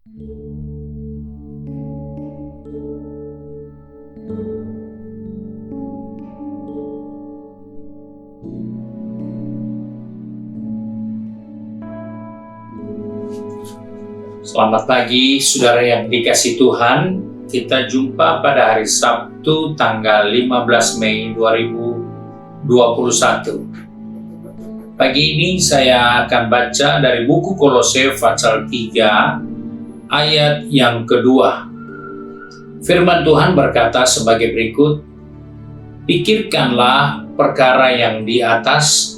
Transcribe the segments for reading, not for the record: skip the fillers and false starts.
Selamat pagi, saudara yang dikasihi Tuhan. Kita jumpa pada hari Sabtu tanggal 15 Mei 2021. Pagi ini saya akan baca dari buku Kolose pasal 3 ayat yang kedua. Firman Tuhan berkata sebagai berikut, "Pikirkanlah perkara yang di atas,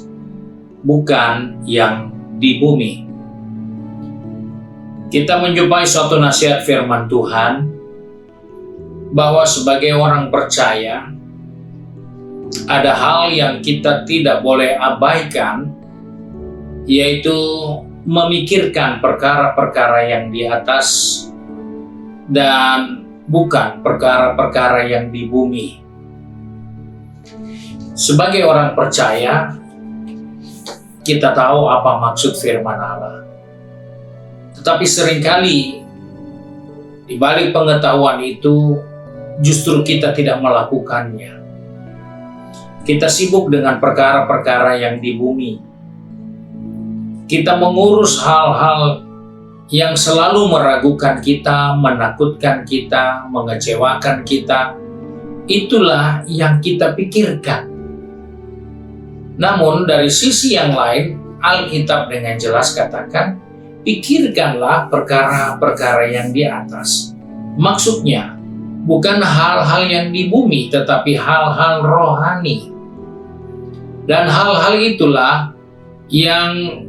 bukan yang di bumi." Kita menjumpai suatu nasihat firman Tuhan bahwa sebagai orang percaya ada hal yang kita tidak boleh abaikan, yaitu memikirkan perkara-perkara yang di atas dan bukan perkara-perkara yang di bumi. Sebagai orang percaya, kita tahu apa maksud firman Allah. Tetapi seringkali di balik pengetahuan itu justru kita tidak melakukannya. Kita sibuk dengan perkara-perkara yang di bumi. Kita mengurus hal-hal yang selalu meragukan kita, menakutkan kita, mengecewakan kita. Itulah yang kita pikirkan. Namun dari sisi yang lain, Alkitab dengan jelas katakan, pikirkanlah perkara-perkara yang di atas. Maksudnya, bukan hal-hal yang di bumi, tetapi hal-hal rohani. Dan hal-hal itulah yang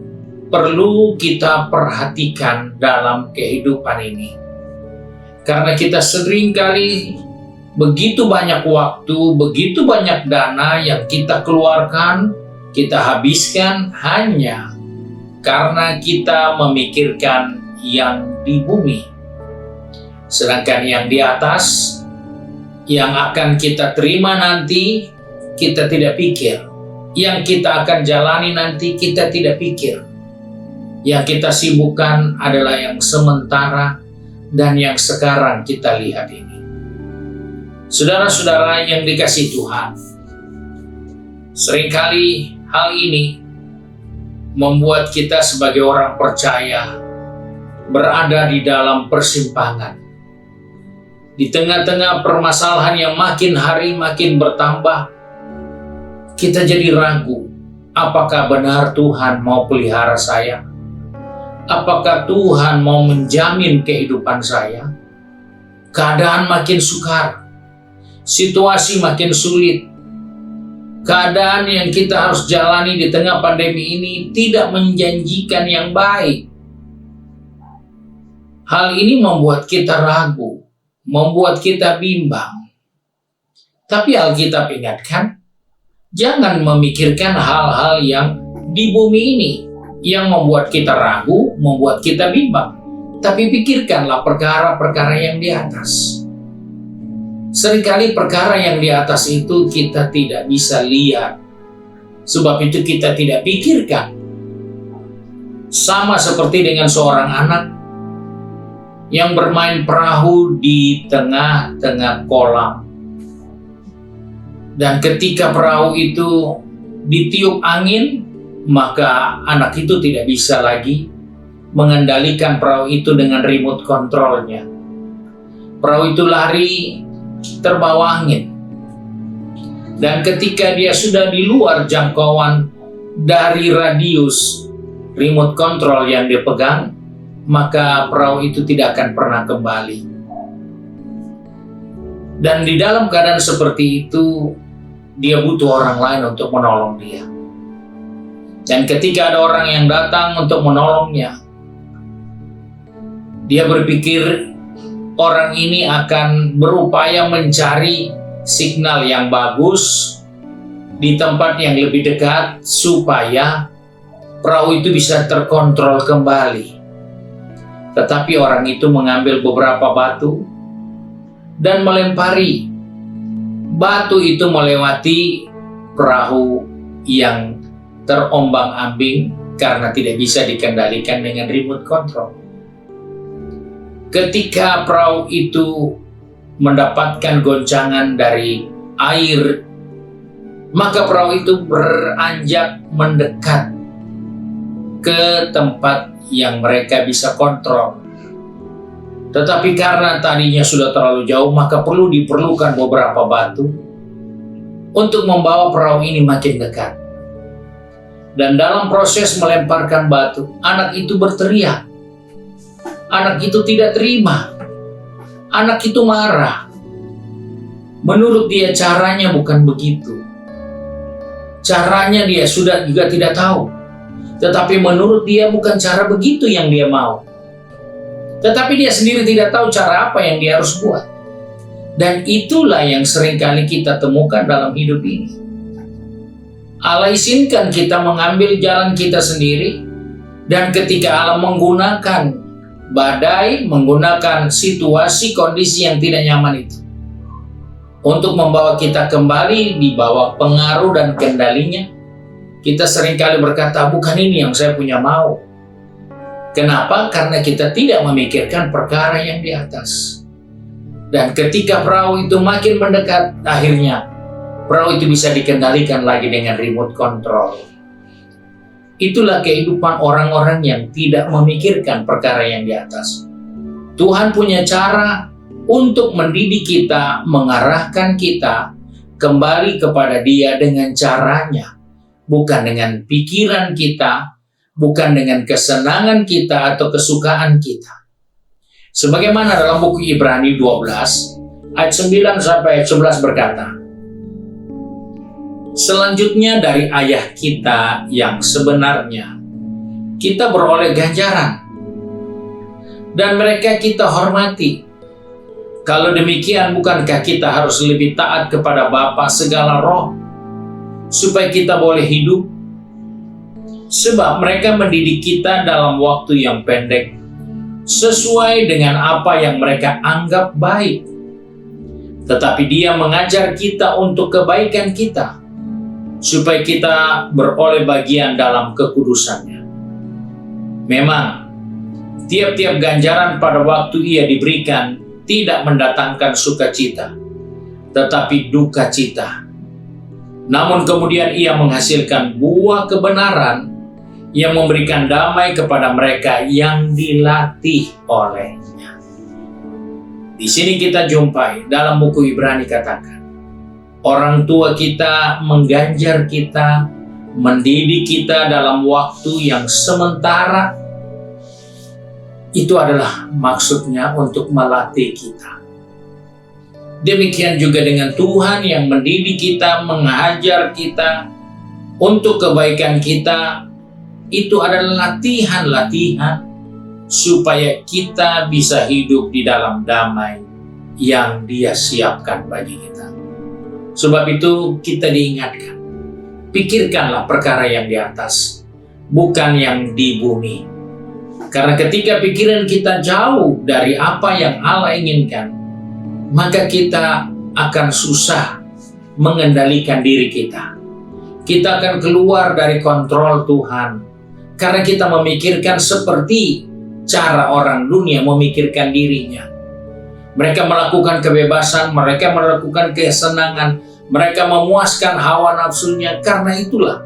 perlu kita perhatikan dalam kehidupan ini. Karena kita seringkali begitu banyak waktu, begitu banyak dana yang kita keluarkan, kita habiskan hanya karena kita memikirkan yang di bumi. Sedangkan yang di atas, yang akan kita terima nanti, kita tidak pikir. Yang kita akan jalani nanti, kita tidak pikir. Yang kita sibukkan adalah yang sementara dan yang sekarang kita lihat ini. Saudara-saudara yang dikasihi Tuhan, seringkali hal ini membuat kita sebagai orang percaya berada di dalam persimpangan. Di tengah-tengah permasalahan yang makin hari makin bertambah, kita jadi ragu, apakah benar Tuhan mau pelihara saya? Apakah Tuhan mau menjamin kehidupan saya? Keadaan makin sukar, situasi makin sulit. Keadaan yang kita harus jalani di tengah pandemi ini tidak menjanjikan yang baik. Hal ini membuat kita ragu, membuat kita bimbang. Tapi Alkitab ingatkan, jangan memikirkan hal-hal yang di bumi ini, yang membuat kita ragu, membuat kita bimbang. Tapi pikirkanlah perkara-perkara yang di atas. Seringkali perkara yang di atas itu kita tidak bisa lihat. Sebab itu kita tidak pikirkan. Sama seperti dengan seorang anak yang bermain perahu di tengah-tengah kolam. Dan ketika perahu itu ditiup angin, maka anak itu tidak bisa lagi mengendalikan perahu itu dengan remote controlnya. Perahu itu lari terbawa angin. Dan ketika dia sudah di luar jangkauan dari radius remote control yang dia pegang, maka perahu itu tidak akan pernah kembali. Dan di dalam keadaan seperti itu, dia butuh orang lain untuk menolong dia. Dan ketika ada orang yang datang untuk menolongnya, dia berpikir orang ini akan berupaya mencari signal yang bagus di tempat yang lebih dekat supaya perahu itu bisa terkontrol kembali. Tetapi orang itu mengambil beberapa batu dan melempari. Batu itu melewati perahu yang terombang-ambing karena tidak bisa dikendalikan dengan remote control. Ketika perahu itu mendapatkan goncangan dari air, maka perahu itu beranjak mendekat ke tempat yang mereka bisa kontrol. Tetapi karena tadinya sudah terlalu jauh, maka diperlukan beberapa batu untuk membawa perahu ini makin dekat. Dan dalam proses melemparkan batu, anak itu berteriak. Anak itu tidak terima. Anak itu marah. Menurut dia caranya bukan begitu. Caranya dia sudah juga tidak tahu. Tetapi menurut dia bukan cara begitu yang dia mau. Tetapi dia sendiri tidak tahu cara apa yang dia harus buat. Dan itulah yang seringkali kita temukan dalam hidup ini. Allah izinkan kita mengambil jalan kita sendiri. Dan ketika Allah menggunakan badai, menggunakan situasi kondisi yang tidak nyaman itu untuk membawa kita kembali di bawah pengaruh dan kendalinya, kita seringkali berkata, bukan ini yang saya punya mau. Kenapa? Karena kita tidak memikirkan perkara yang di atas. Dan ketika perahu itu makin mendekat, akhirnya perahu itu bisa dikendalikan lagi dengan remote control. Itulah kehidupan orang-orang yang tidak memikirkan perkara yang di atas. Tuhan punya cara untuk mendidik kita, mengarahkan kita kembali kepada Dia dengan caranya. Bukan dengan pikiran kita, bukan dengan kesenangan kita atau kesukaan kita. Sebagaimana dalam buku Ibrani 12, ayat 9 sampai ayat 11 berkata, selanjutnya dari ayah kita yang sebenarnya, kita beroleh ganjaran, dan mereka kita hormati. Kalau demikian, bukankah kita harus lebih taat kepada Bapa segala roh, supaya kita boleh hidup? Sebab mereka mendidik kita dalam waktu yang pendek, sesuai dengan apa yang mereka anggap baik. Tetapi Dia mengajar kita untuk kebaikan kita, supaya kita beroleh bagian dalam kekudusannya. Memang, tiap-tiap ganjaran pada waktu ia diberikan tidak mendatangkan sukacita, tetapi duka cita. Namun kemudian ia menghasilkan buah kebenaran yang memberikan damai kepada mereka yang dilatih olehnya. Di sini kita jumpai dalam buku Ibrani katakan, orang tua kita mengganjar kita, mendidik kita dalam waktu yang sementara. Itu adalah maksudnya untuk melatih kita. Demikian juga dengan Tuhan yang mendidik kita, mengajar kita untuk kebaikan kita. Itu adalah latihan-latihan supaya kita bisa hidup di dalam damai yang Dia siapkan bagi kita. Sebab itu kita diingatkan, pikirkanlah perkara yang di atas, bukan yang di bumi. Karena ketika pikiran kita jauh dari apa yang Allah inginkan, maka kita akan susah mengendalikan diri kita. Kita akan keluar dari kontrol Tuhan, karena kita memikirkan seperti cara orang dunia memikirkan dirinya. Mereka melakukan kebebasan, mereka melakukan kesenangan, mereka memuaskan hawa nafsunya, karena itulah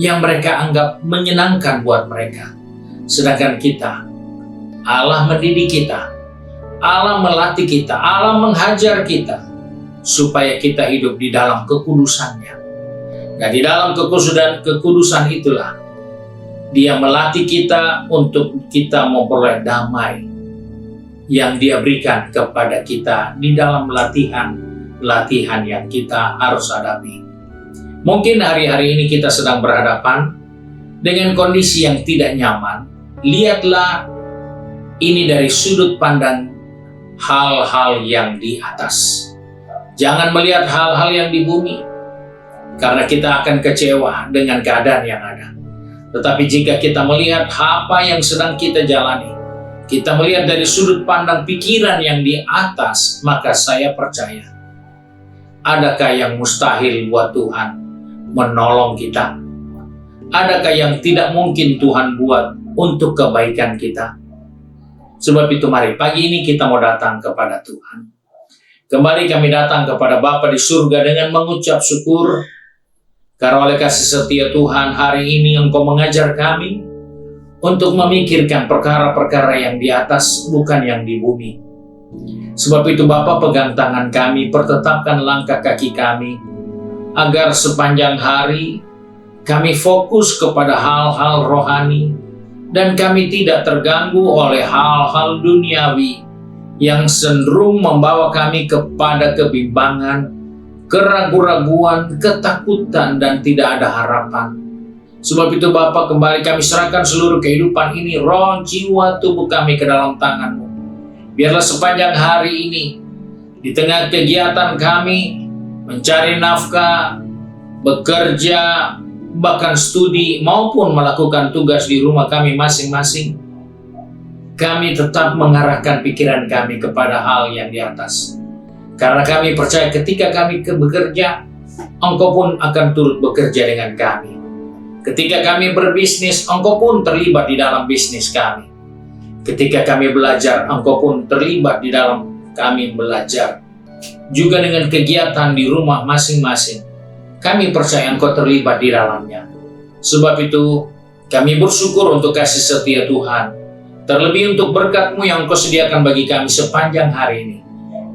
yang mereka anggap menyenangkan buat mereka. Sedangkan kita, Allah mendidik kita, Allah melatih kita, Allah menghajar kita, supaya kita hidup di dalam kekudusannya. Dan di dalam kekudusan itulah, Dia melatih kita untuk kita memperoleh damai yang Dia berikan kepada kita di dalam latihan yang kita harus hadapi. Mungkin hari-hari ini kita sedang berhadapan dengan kondisi yang tidak nyaman. Lihatlah ini dari sudut pandang hal-hal yang di atas. Jangan melihat hal-hal yang di bumi, karena kita akan kecewa dengan keadaan yang ada. Tetapi jika kita melihat apa yang sedang kita jalani, kita melihat dari sudut pandang pikiran yang di atas, maka saya percaya, adakah yang mustahil buat Tuhan menolong kita? Adakah yang tidak mungkin Tuhan buat untuk kebaikan kita? Sebab itu mari pagi ini kita mau datang kepada Tuhan. Kembali kami datang kepada Bapa di surga dengan mengucap syukur karena oleh kasih setia Tuhan hari ini Engkau mengajar kami untuk memikirkan perkara-perkara yang di atas, bukan yang di bumi. Sebab itu Bapa, pegang tangan kami, pertetapkan langkah kaki kami, agar sepanjang hari kami fokus kepada hal-hal rohani, dan kami tidak terganggu oleh hal-hal duniawi yang cenderung membawa kami kepada kebimbangan, keraguan-raguan, ketakutan, dan tidak ada harapan. Sebab itu Bapa, kembali kami serahkan seluruh kehidupan ini, roh, jiwa, tubuh kami ke dalam tangan-Mu. Biarlah sepanjang hari ini, di tengah kegiatan kami, mencari nafkah, bekerja, bahkan studi, maupun melakukan tugas di rumah kami masing-masing, kami tetap mengarahkan pikiran kami kepada hal yang di atas. Karena kami percaya ketika kami bekerja, Engkau pun akan turut bekerja dengan kami. Ketika kami berbisnis, Engkau pun terlibat di dalam bisnis kami. Ketika kami belajar, Engkau pun terlibat di dalam kami belajar. Juga dengan kegiatan di rumah masing-masing, kami percaya Engkau terlibat di dalamnya. Sebab itu, kami bersyukur untuk kasih setia Tuhan. Terlebih untuk berkat-Mu yang Engkau sediakan bagi kami sepanjang hari ini.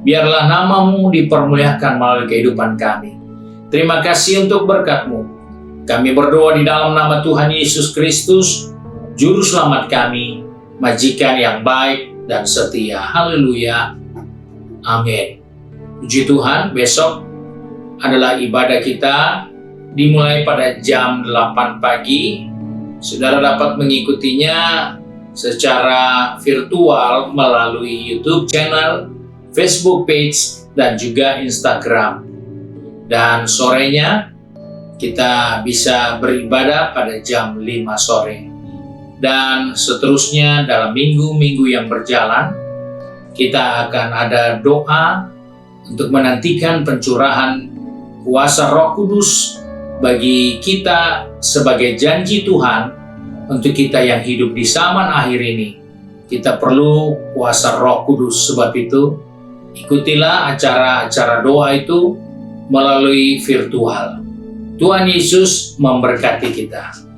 Biarlah nama-Mu dipermuliakan melalui kehidupan kami. Terima kasih untuk berkat-Mu. Kami berdoa di dalam nama Tuhan Yesus Kristus, Juru Selamat kami, Majikan yang baik dan setia. Haleluya. Amin. Puji Tuhan, besok adalah ibadah kita dimulai pada jam 8 pagi. Saudara dapat mengikutinya secara virtual melalui YouTube channel, Facebook page, dan juga Instagram. Dan sorenya kita bisa beribadah pada jam 5 sore. Dan seterusnya dalam minggu-minggu yang berjalan, kita akan ada doa untuk menantikan pencurahan kuasa Roh Kudus bagi kita sebagai janji Tuhan untuk kita yang hidup di zaman akhir ini. Kita perlu kuasa Roh Kudus, sebab itu ikutilah acara-acara doa itu melalui virtual. Tuhan Yesus memberkati kita.